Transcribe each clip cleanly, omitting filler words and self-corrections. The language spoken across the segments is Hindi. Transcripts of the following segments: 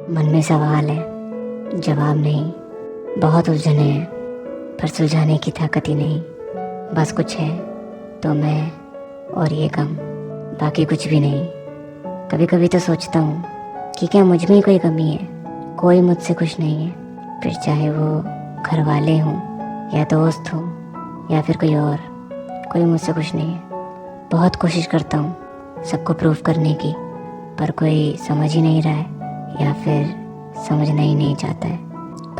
मन में सवाल है, जवाब नहीं। बहुत उलझने हैं, पर सुलझाने की ताकत ही नहीं। बस कुछ है तो मैं और ये गम, बाकी कुछ भी नहीं। कभी कभी तो सोचता हूँ कि क्या मुझ में ही कोई कमी है, कोई मुझसे खुश नहीं है। फिर चाहे वो घर वाले हों या दोस्त हों या फिर कोई और, कोई मुझसे खुश नहीं है। बहुत कोशिश करता हूँ सबको प्रूव करने की, पर कोई समझ ही नहीं रहा है या फिर समझना ही नहीं चाहता है।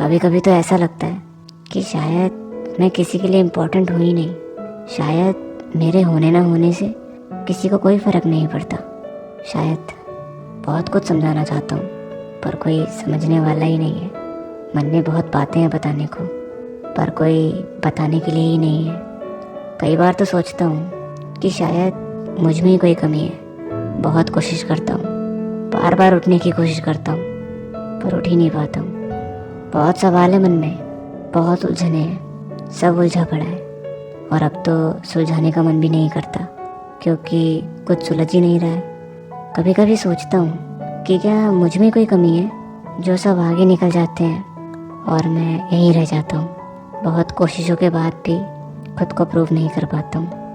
कभी कभी तो ऐसा लगता है कि शायद मैं किसी के लिए इम्पोर्टेंट हूँ ही नहीं। शायद मेरे होने ना होने से किसी को कोई फ़र्क नहीं पड़ता। शायद बहुत कुछ समझाना चाहता हूँ, पर कोई समझने वाला ही नहीं है। मन में बहुत बातें हैं बताने को, पर कोई बताने के लिए ही नहीं है। कई बार तो सोचता हूँ कि शायद मुझ में ही कोई कमी है। बहुत कोशिश करता हूँ, बार बार उठने की कोशिश करता हूँ, पर उठ ही नहीं पाता हूँ। बहुत सवाल है मन में, बहुत उलझने हैं, सब उलझा पड़ा है। और अब तो सुलझाने का मन भी नहीं करता, क्योंकि कुछ सुलझ ही नहीं रहा है। कभी कभी सोचता हूँ कि क्या मुझ में कोई कमी है, जो सब आगे निकल जाते हैं और मैं यहीं रह जाता हूँ। बहुत कोशिशों के बाद भी खुद को प्रूव नहीं कर पाता हूँ।